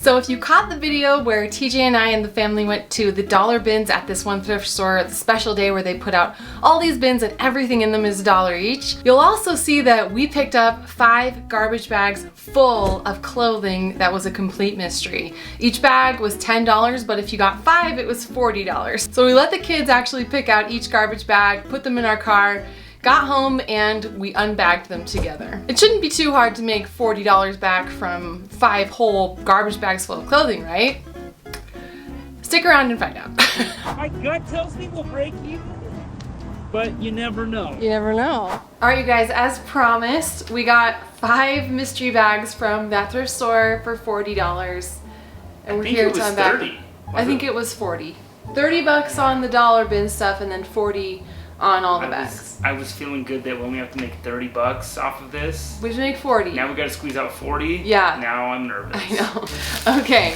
So if you caught the video where TJ and I and the family went to the dollar bins at this one thrift store, the special day where they put out all these bins and everything in them is $1 each, you'll also see that we picked up 5 garbage bags full of clothing that was a complete mystery. Each bag was $10, but if you got 5, it was $40. So we let the kids actually pick out each garbage bag, put them in our car, got home, and we unbagged them together. It shouldn't be too hard to make $40 back from 5 whole garbage bags full of clothing, right? Stick around and find out. My gut tells me we'll break even, but you never know. You never know. All right, you guys, as promised, we got 5 mystery bags from that thrift store for $40. And we're here to unbag. 30. I think it was 40. 30 bucks on the dollar bin stuff and then 40 on all the bags. I was feeling good that we only have to make 30 bucks off of this. We should make 40. Now we gotta squeeze out 40. Yeah. Now I'm nervous. I know. Okay,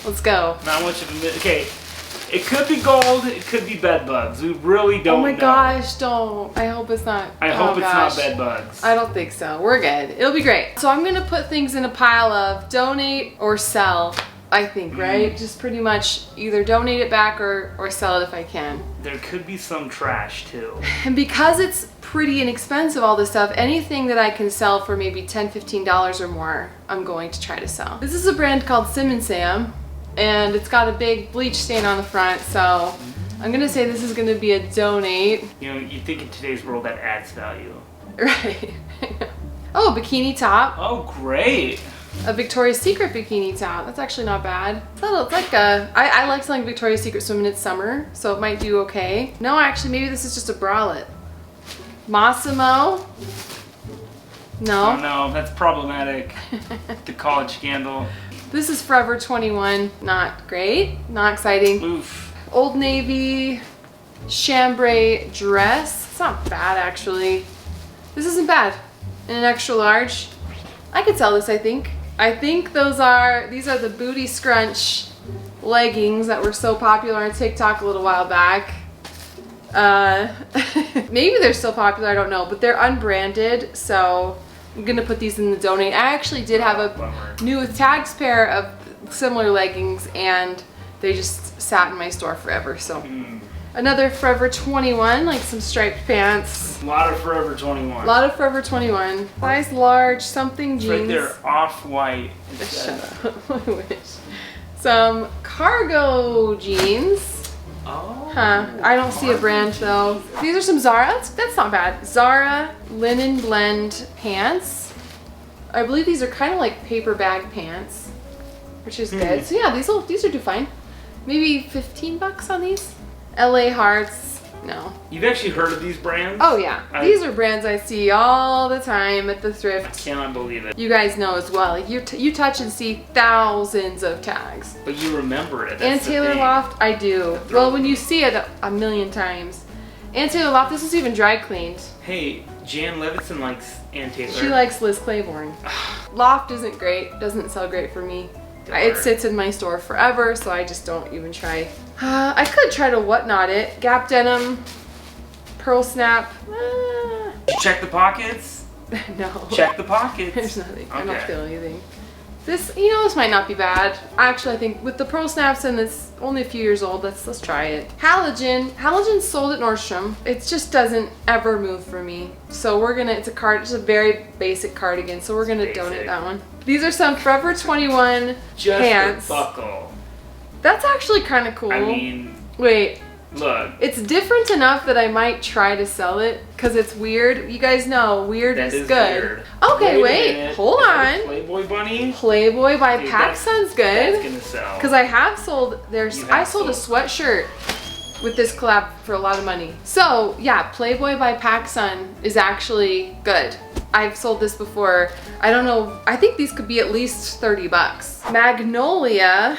let's go. Not much of a okay. It could be gold. It could be bed bugs. We really don't know. Oh my gosh, don't. I hope it's not. I hope it's gosh. not bed bugs. I don't think so. We're good. It'll be great. So I'm gonna put things in a pile of donate or sell. I think, right? Just pretty much either donate it back or sell it if I can. There could be some trash too. And because it's pretty inexpensive, all this stuff, anything that I can sell for maybe $10, $15 or more, I'm going to try to sell. This is a brand called Sim & Sam, and it's got a big bleach stain on the front, so I'm gonna say this is gonna be a donate. You know, you think in today's world that adds value. Right. Oh, bikini top. Oh, great. A Victoria's Secret bikini top. That's actually not bad. It's like a, I like selling Victoria's Secret swim in its summer, so it might do okay. No, actually, maybe this is just a bralette. Massimo. No. Oh no, that's problematic. The college scandal. This is Forever 21. Not great. Not exciting. Oof. Old Navy chambray dress. It's not bad, actually. This isn't bad. In an extra large. I could sell this, I think. I think these are the booty scrunch leggings that were so popular on TikTok a little while back. Maybe they're still popular, I don't know, but they're unbranded, so I'm gonna put these in the donate. I actually did have a new with tags pair of similar leggings, and they just sat in my store forever, so. Another Forever 21, like some striped pants. A lot of Forever 21. A lot of Forever 21. Size large, something jeans. Right there, off-white. Shut up. I wish. Some cargo jeans. Oh. Huh. I don't see a brand though. These are some Zara. That's not bad. Zara linen blend pants. I believe these are kind of like paper bag pants, which is good. So yeah, these will do fine. Maybe 15 bucks on these. LA Hearts. No. You've actually heard of these brands? Oh yeah. These are brands I see all the time at the thrift. I cannot believe it. You guys know as well. Like you touch and see thousands of tags. But you remember it. And Taylor Loft, I do. Well, when you see it a million times. And Taylor Loft, this was even dry cleaned. Hey, Jan Levinson likes Ann Taylor. She likes Liz Claiborne. Loft isn't great. Doesn't sell great for me. It sits in my store forever, so I just don't even try. I could try to whatnot it. Gap denim, pearl snap. Check the pockets? No. Check the pockets. There's nothing. Okay. I don't feel anything. This might not be bad. Actually, I think with the pearl snaps and it's only a few years old, let's try it. Halogen's sold at Nordstrom. It just doesn't ever move for me. So it's a very basic cardigan, so we're gonna donate that one. These are some Forever 21 pants. Just a buckle. That's actually kind of cool. I mean, wait. Look. It's different enough that I might try to sell it because it's weird. You guys know weird is good. Weird. Okay, wait. Hold on. Playboy bunny. Playboy by PacSun's good. That's gonna sell. Because I have sold I sold a sweatshirt with this collab for a lot of money. So yeah, Playboy by PacSun is actually good. I've sold this before. I don't know. I think these could be at least 30 bucks. Magnolia.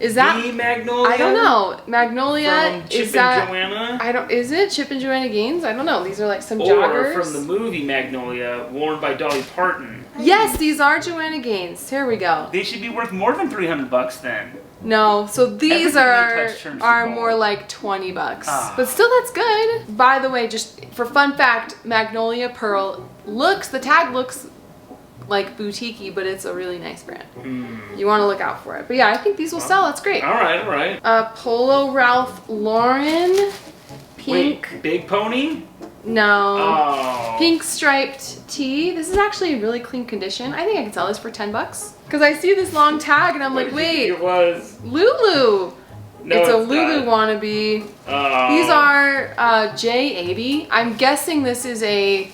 Is that the Magnolia? I don't know. Magnolia from Chip is that and Joanna? Is it Chip and Joanna Gaines? I don't know. These are like some or joggers. From the movie Magnolia, worn by Dolly Parton. Yes, these are Joanna Gaines. Here we go. They should be worth more than 300 bucks then. No, so these are more like 20 bucks. But still, that's good. By the way, just for fun fact, Magnolia Pearl the tag looks like boutique-y, but it's a really nice brand. You want to look out for it. But yeah, I think these will sell. That's great. All right, all right. Polo Ralph Lauren, pink. Wait, Big Pony? No. Oh. Pink striped tee. This is actually in really clean condition. I think I can sell this for 10 bucks. Because I see this long tag and I'm like, wait. It was. Lulu. No, it's a not. Lulu wannabe. Oh. These are J80. I'm guessing this is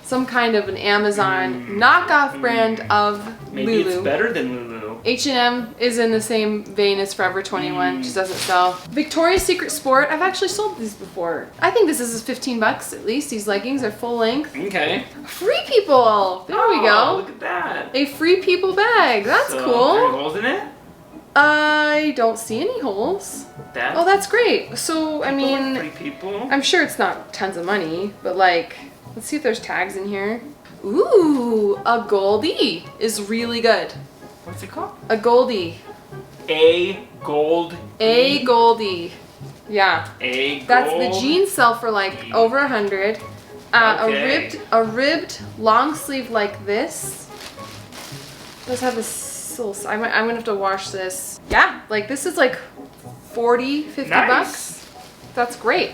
some kind of an Amazon knockoff brand of Maybe Lulu. it's better than Lulu. H&M is in the same vein as Forever 21, just doesn't sell. Victoria's Secret Sport, I've actually sold these before. I think this is 15 bucks at least. These leggings are full length. Okay. Free People, there we go. Look at that. A Free People bag, that's So, cool. Are there holes in it? I don't see any holes. Oh, that's great. So, I mean, Free People. I'm sure it's not tons of money, but like, let's see if there's tags in here. Ooh, a Goldie is really good. What's it called? A Goldie. A Gold. A Goldie. Yeah. A Gold. That's the jeans sell for like over 100. Okay. A ribbed long sleeve like this. Does have this little, I'm gonna have to wash this. Yeah, like this is like 40, 50 Nice. bucks. That's great.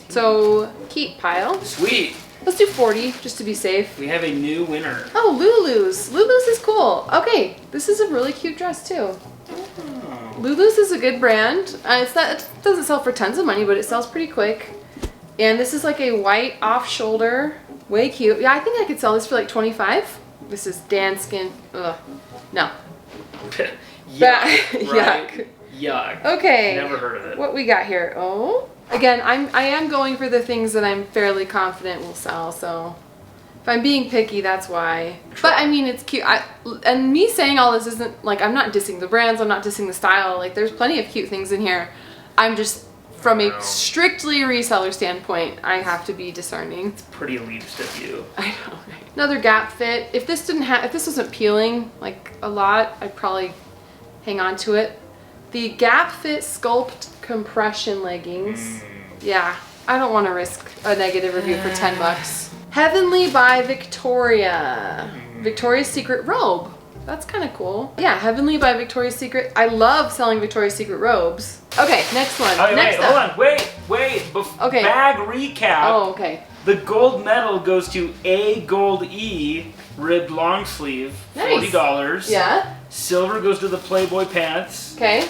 So keep pile. Sweet. Let's do 40 just to be safe. We have a new winner. Oh, Lulu's. Lulu's is cool. Okay, this is a really cute dress too. Oh. Lulu's is a good brand. It doesn't sell for tons of money, but it sells pretty quick. And this is like a white off-shoulder. Way cute. Yeah, I think I could sell this for like 25. This is Danskin. Ugh. No. Yuck. Right? Yuck. Yuck. Okay. Never heard of it. What we got here? Oh. Again, I am going for the things that I'm fairly confident will sell, so if I'm being picky, that's why. But I mean, it's cute. And me saying all this isn't like, I'm not dissing the brands, I'm not dissing the style. Like, there's plenty of cute things in here. I'm just, from a strictly reseller standpoint, I have to be discerning. It's pretty elitist of you. I know, right? Another Gap fit. If this wasn't peeling like a lot, I'd probably hang on to it. The Gap Fit Sculpt Compression Leggings. Yeah, I don't want to risk a negative review for 10 bucks. Heavenly by Victoria. Victoria's Secret robe. That's kind of cool. Yeah, Heavenly by Victoria's Secret. I love selling Victoria's Secret robes. Okay, next one. Okay, next wait, hold on. Wait. Okay. Bag recap. Oh, okay. The gold medal goes to A Gold E ribbed long sleeve, Nice. $40. Yeah. Silver goes to the Playboy pants. Okay.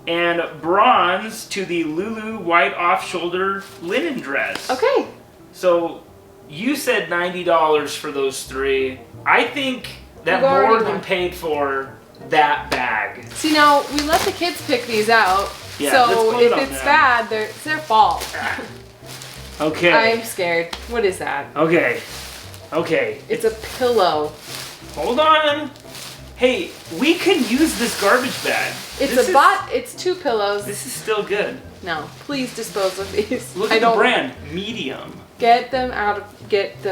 And bronze to the Lulu white off-shoulder linen dress. Okay. So you said $90 for those three. I think that We've already more than won. paid for that bag. See, now we let the kids pick these out. Yeah, let's so put it if on it's them. bad, it's their fault. Okay. I'm scared. What is that? Okay. It's a pillow. Hold on. Hey, we can use this garbage bag. It's two pillows. This is still good. No, please dispose of these. Look at the brand. Medium. Get them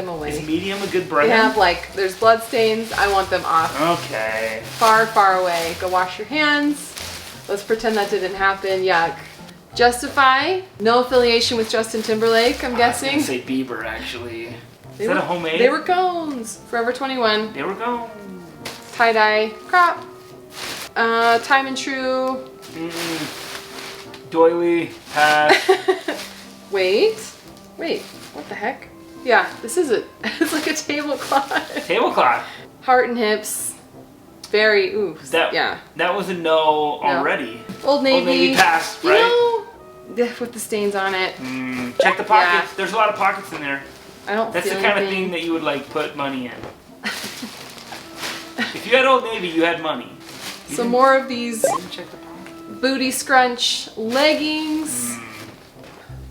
away. Is medium a good brand? They have there's blood stains. I want them off. Okay. Far, far away. Go wash your hands. Let's pretend that didn't happen. Yuck. Justify. No affiliation with Justin Timberlake, I'm guessing. I was gonna say Bieber, actually. Is that a homemade? They were cones. Forever 21. There we go. Tie-dye crop. Time and True. Doily. Pass. Wait, what the heck? Yeah, this is it's like a tablecloth. Tablecloth. Heart and Hips. Very, yeah. That was a no already. Old Navy. Old Navy passed, right? With the stains on it. Check the pockets. There's a lot of pockets in there. I don't That's feel the kind of anything. thing that you would put money in. If you had Old Navy, you had money. Some more of these Check the pocket. booty scrunch leggings.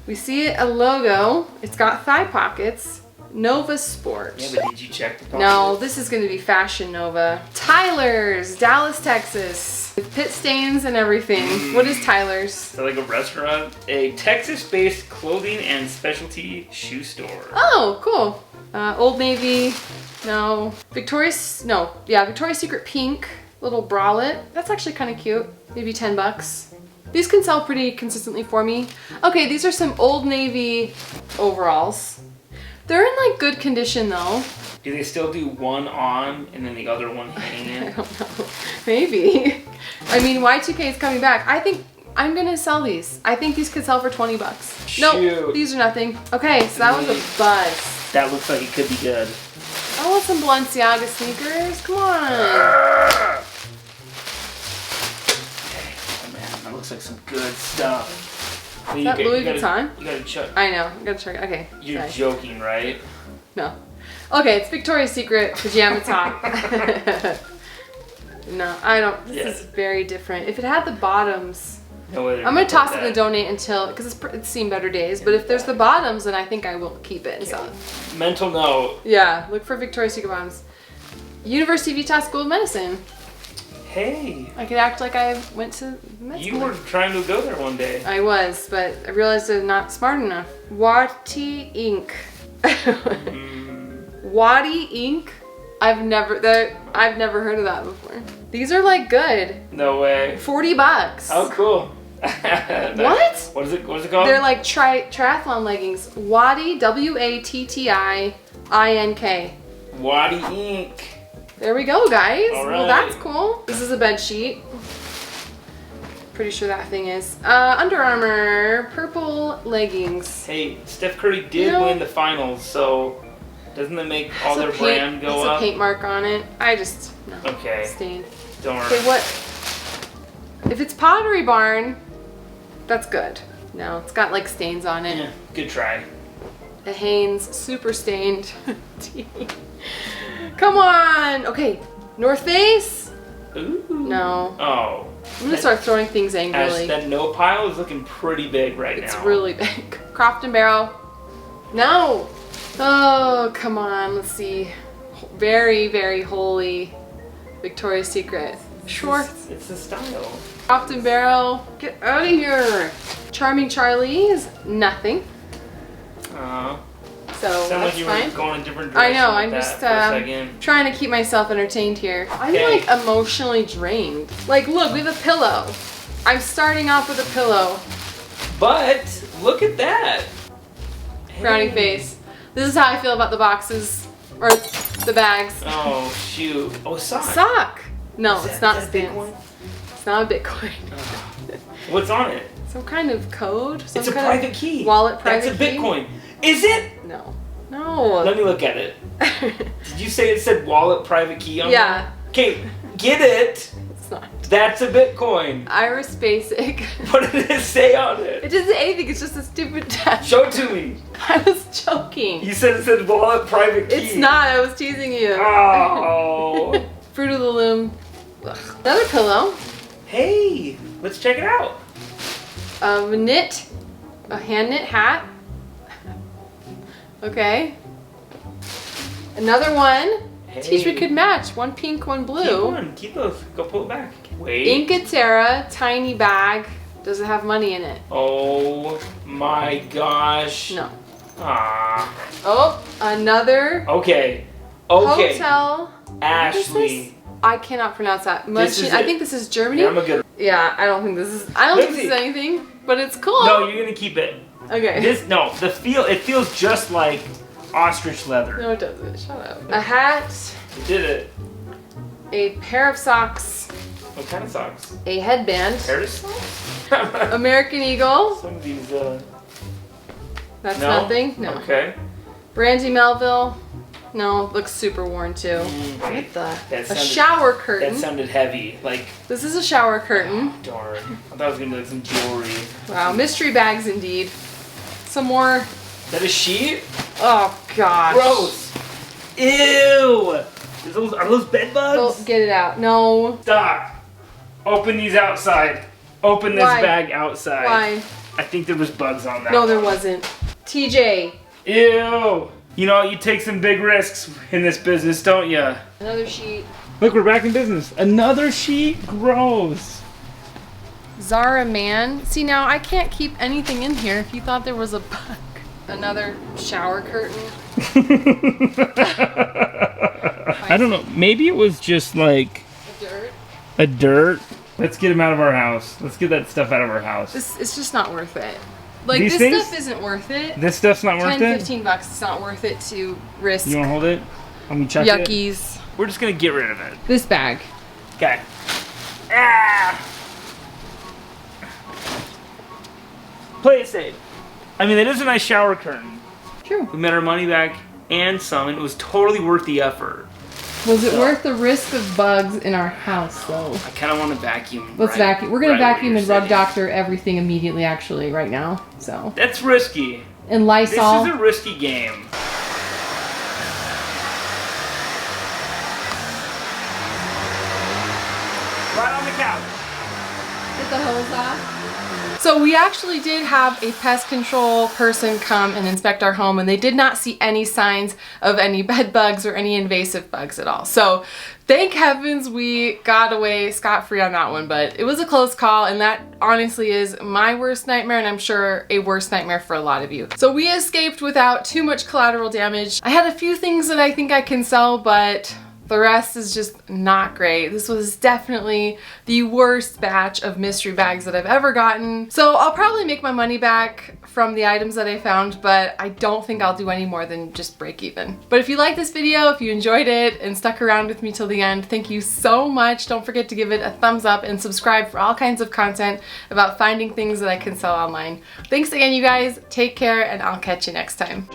We see a logo. It's got thigh pockets. Nova Sport. Yeah, but did you check the pocket? No, this is going to be Fashion Nova. Tyler's, Dallas, Texas. With pit stains and everything. What is Tyler's? So like a restaurant? A Texas-based clothing and specialty shoe store. Oh, cool. Old Navy. No. Victoria's Secret pink little bralette. That's actually kind of cute. Maybe 10 bucks. These can sell pretty consistently for me. Okay, these are some Old Navy overalls. They're in like good condition though. Do they still do one on and then the other one hanging? I don't know. Maybe. I mean, Y2K is coming back. I think I'm gonna sell these. I think these could sell for 20 bucks. Nope, these are nothing. Okay, so that was a buzz. That looks like it could be good. I want some Balenciaga sneakers. Come on. Oh man, that looks like some good stuff. Is that Louis Vuitton? You gotta check. I know. I gotta check. Okay. You're sorry. joking, right? No. Okay, it's Victoria's Secret pajama top. No, I don't. This is very different. If it had the bottoms, no way. I'm gonna toss it in the donate until because it's seen better days. But if there's the bottoms, then I think I will keep it and sell it. Mental note. Yeah, look for Victoria's Secret bottoms. University of Utah School of Medicine. Hey. I could act like I went to med school. You were trying to go there one day. I was, but I realized I'm not smart enough. Wadi ink. Wadi ink. I've never heard of that before. These are like good. No way. 40 bucks. Oh, cool. What? What is it called? They're like triathlon leggings. Wadi, W-A-T-T-I-I-N-K. Wadi ink. There we go, guys. All Well, right. that's cool. This is a bed sheet. Pretty sure that thing is. Under Armour, purple leggings. Hey, Steph Curry did win the finals, so doesn't that make all their brand go There's up? a paint mark on it. I just, no. Okay. Stained. Don't worry. Okay, what? If it's Pottery Barn, that's good. No, it's got like stains on it. Yeah, good try. A Hanes, super stained. Come on. Okay, North Face? Ooh. No. Oh. I'm gonna start throwing things angrily. That no pile is looking pretty big right now. It's really big. Croft and Barrel. No. Oh, come on. Let's see. Very, very holy Victoria's Secret. Shorts. It's the style. Croft and Barrel. Get out of here. Charming Charlie's. Nothing. So Sound that's like you fine. were going a different I direction. know. with I'm that just for a second. trying to keep myself entertained here. I'm Okay. like emotionally drained. Like, look, we have a pillow. I'm starting off with a pillow. But look at that. Frowning face. This is how I feel about the boxes or the bags. Oh shoot! Oh, a sock. Sock. No, Is it's that- not is that Stance. Bitcoin? It's not a Bitcoin. What's on it? Some kind of code. Some It's a kind private of key. Wallet private That's a key? Bitcoin. Is it? No. No. Let me look at it. Did you say it said wallet private key on Yeah. it? Okay, get it. It's not. That's a Bitcoin. Iris Basic. What did it say on it? It doesn't say anything. It's just a stupid test. Show it to me. I was joking. You said it said wallet private key. It's not. I was teasing you. Oh. Fruit of the Loom. Ugh. Another pillow. Hey, let's check it out. A hand knit hat. Okay. Another one. Hey. Teach we could match. One pink, one blue. Keep one. Keep those. Go pull it back. Wait. Incatera, tiny bag. Does it have money in it? Oh my gosh. No. Ah. Oh, another Okay. Okay. hotel. What is Ashley. this? I cannot pronounce that. This is I it. think this is Germany. Yeah, I'm a good. Yeah, I don't think this is. I don't think this is anything, but it's cool. No, you're gonna keep it. Okay. It feels just like ostrich leather. No, it doesn't. Shut up. A hat. You did it. A pair of socks. What kind of socks? A headband. Paris socks? American Eagle. Some of these. That's No? nothing. No. Okay. Brandy Melville. No, looks super worn too. What the? That A sounded- shower curtain. That sounded heavy. Like, This is a shower curtain. darn. I thought it was gonna be like some jewelry. Wow, mystery bags indeed. Some more. Is that a sheet? Oh gosh. Gross. Ew. Are those bed bugs? Don't get it out. No. Stop. Open these outside. Open this Why? bag outside. Why? I think there was bugs on that. No, there wasn't. TJ. Ew. You know, you take some big risks in this business, don't ya? Another sheet. Look, we're back in business. Another sheet? Gross. Zara Man. See, now I can't keep anything in here if you thought there was a bug. Another shower curtain. I don't know. Maybe it was just like Dirt. a dirt. Let's get him out of our house. Let's get that stuff out of our house. It's just not worth it. Like, These this things? stuff isn't worth it. This stuff's not worth 10, it? 15 bucks, it's not worth it to risk You wanna hold it? Let me check it. yuckies. We're just gonna get rid of it. This bag. Okay. Ah! Play it safe. I mean, it is a nice shower curtain. True. We made our money back and some, and it was totally worth the effort. Was it worth the risk of bugs in our house, though? I kind of want to vacuum. Let's vacuum. We're gonna vacuum and rub sitting. doctor everything immediately, actually, right now. So. That's risky. And Lysol. This is a risky game. Right on the couch. Get the hose off. So we actually did have a pest control person come and inspect our home, and they did not see any signs of any bed bugs or any invasive bugs at all. So thank heavens we got away scot-free on that one, but it was a close call, and that honestly is my worst nightmare, and I'm sure a worst nightmare for a lot of you. So we escaped without too much collateral damage. I had a few things that I think I can sell, but the rest is just not great. This was definitely the worst batch of mystery bags that I've ever gotten. So I'll probably make my money back from the items that I found, but I don't think I'll do any more than just break even. But if you liked this video, if you enjoyed it and stuck around with me till the end, thank you so much. Don't forget to give it a thumbs up and subscribe for all kinds of content about finding things that I can sell online. Thanks again, you guys. Take care, and I'll catch you next time.